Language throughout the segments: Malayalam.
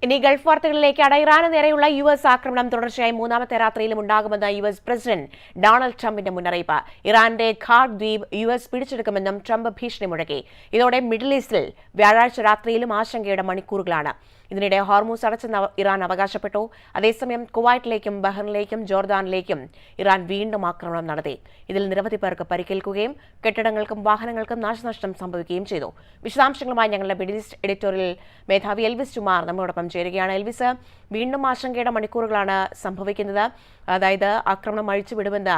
ഇനി ഗൾഫ് വാർത്തകളിലേക്ക്. ഇറാന് നേരെയുള്ള US ആക്രമണം തുടർച്ചയായി മൂന്നാമത്തെ രാത്രിയിലും ഉണ്ടാകുമെന്ന് US പ്രസിഡന്റ് ഡൊണാൾഡ് ട്രംപിന്റെ മുന്നറിയിപ്പ്. ഇറാന്റെ ഖാർഗ് ദ്വീപ് US പിടിച്ചെടുക്കുമെന്നും ട്രംപ് ഭീഷണി മുഴക്കി. ഇതോടെ മിഡിൽ ഈസ്റ്റിൽ വ്യാഴാഴ്ച രാത്രിയിലും ആശങ്കയുടെ മണിക്കൂറുകളാണ്. ഇതിനിടെ ഹോർമൂസ് അടച്ചെന്ന് ഇറാൻ അവകാശപ്പെട്ടു. അതേസമയം കുവൈറ്റിലേക്കും ബഹ്റിനിലേക്കും ജോർദാനിലേക്കും ഇറാൻ വീണ്ടും ആക്രമണം നടത്തി. ഇതിൽ നിരവധി പേർക്ക് പരിക്കേൽക്കുകയും കെട്ടിടങ്ങൾക്കും വാഹനങ്ങൾക്കും നാശനഷ്ടം സംഭവിക്കുകയും ചെയ്തു. വിശദാംശങ്ങളുമായി ഞങ്ങളുടെ മിഡിൽ ഈസ്റ്റ് എഡിറ്റോറിയൽ മേധാവി എൽവിസ് ചുമാർ നമ്മളോടൊപ്പം ചേരുകയാണ്. എൽവിസ്, വീണ്ടും ആശങ്കയുടെ മണിക്കൂറുകളാണ് സംഭവിക്കുന്നത്. അതായത് ആക്രമണം അഴിച്ചുവിടുമെന്ന്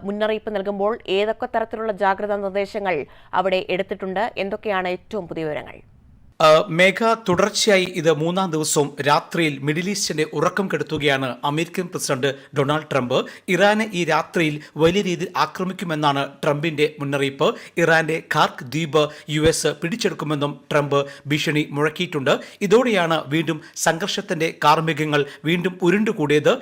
മുന്നറിയിപ്പ് നൽകുമ്പോൾ ഏതൊക്കെ തരത്തിലുള്ള ജാഗ്രതാ നിർദ്ദേശങ്ങൾ അവിടെ എടുത്തിട്ടുണ്ട്? എന്തൊക്കെയാണ് ഏറ്റവും പുതിയ വിവരങ്ങൾ? മേഘ, തുടർച്ചയായി ഇത് മൂന്നാം ദിവസവും രാത്രിയിൽ മിഡിൽ ഈസ്റ്റിന്റെ ഉറക്കം കെടുത്തുകയാണ് അമേരിക്കൻ പ്രസിഡന്റ് ഡൊണാൾഡ് ട്രംപ്. ഇറാനെ ഈ രാത്രിയിൽ വലിയ രീതിയിൽ ആക്രമിക്കുമെന്നാണ് ട്രംപിന്റെ മുന്നറിയിപ്പ്. ഇറാന്റെ ഖാർഗ് ദ്വീപ് US പിടിച്ചെടുക്കുമെന്നും ട്രംപ് ഭീഷണി മുഴക്കിയിട്ടുണ്ട്. ഇതോടെയാണ് വീണ്ടും സംഘർഷത്തിന്റെ കാർമികങ്ങൾ വീണ്ടും ഉരുണ്ടുകൂടിയത്.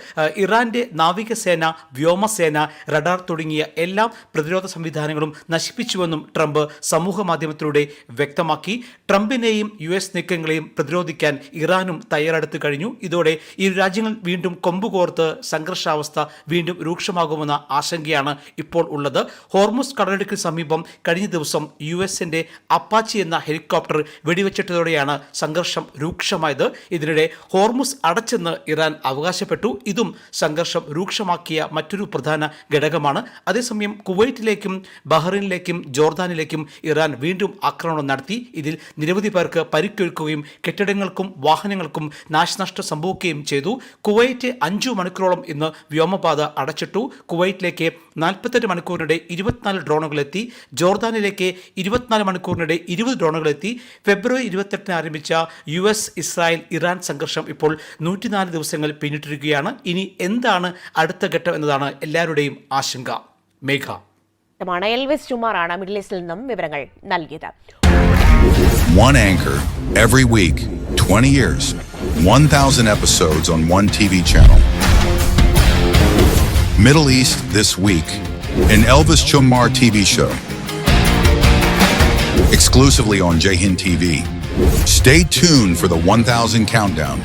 ഇറാന്റെ നാവികസേന, വ്യോമസേന, റഡാർ തുടങ്ങിയ എല്ലാ പ്രതിരോധ സംവിധാനങ്ങളും നശിപ്പിച്ചുവെന്നും ട്രംപ് സമൂഹ മാധ്യമത്തിലൂടെ വ്യക്തമാക്കി. ട്രംപിനെയും US നീക്കങ്ങളെയും പ്രതിരോധിക്കാൻ ഇറാനും തയ്യാറെടുത്തു കഴിഞ്ഞു. ഇതോടെ ഇരു രാജ്യങ്ങൾ വീണ്ടും കൊമ്പുകോർത്ത് സംഘർഷാവസ്ഥ വീണ്ടും രൂക്ഷമാകുമെന്ന ആശങ്കയാണ് ഇപ്പോൾ ഉള്ളത്. ഹോർമുസ് കടലിടുക്കിന് സമീപം കഴിഞ്ഞ ദിവസം US-ന്റെ അപ്പാച്ചി എന്ന ഹെലികോപ്റ്റർ വെടിവെച്ചിട്ടതോടെയാണ് സംഘർഷം രൂക്ഷമായത്. ഇതിനിടെ ഹോർമുസ് അടച്ചെന്ന് ഇറാൻ അവകാശപ്പെട്ടു. ഇതും സംഘർഷം രൂക്ഷമാക്കിയ മറ്റൊരു പ്രധാന ഘടകമാണ്. അതേസമയം കുവൈറ്റിലേക്കും ബഹ്റിനിലേക്കും ജോർദാനിലേക്കും ഇറാൻ വീണ്ടും ആക്രമണം നടത്തി. ഇതിൽ നിരവധി പേർക്ക് പരിക്കേൽക്കുകയും കെട്ടിടങ്ങൾക്കും വാഹനങ്ങൾക്കും നാശനഷ്ടം സംഭവിക്കുകയും ചെയ്തു. കുവൈറ്റ് 5 മണിക്കൂറോളം ഇന്ന് വ്യോമപാത അടച്ചിട്ടു. കുവൈറ്റിലേക്ക് 48 മണിക്കൂറിനിടെ 24 ഡ്രോണുകളെത്തി. ജോർദാനിലേക്ക് 24 മണിക്കൂറിനിടെ 20 ഡ്രോണുകളെത്തി. ഫെബ്രുവരി 28 ആരംഭിച്ച US ഇസ്രായേൽ ഇറാൻ സംഘർഷം ഇപ്പോൾ 104 ദിവസങ്ങൾ പിന്നിട്ടിരിക്കുകയാണ്. ഇനി എന്താണ് അടുത്ത ഘട്ടം എന്നതാണ് എല്ലാവരുടെയും ആശങ്ക. മേഘ, എൽവിസ് ചുമാറാണ് മിഡിൽ ഈസ്റ്റിൽ നിന്നും വിവരങ്ങൾ നൽകിയത്. One anchor every week, 20 years, 1,000 episodes on one TV channel. Middle East This Week, an Elvis Chumar TV show. Exclusively on Jai Hind TV. Stay tuned for the 1,000 countdown.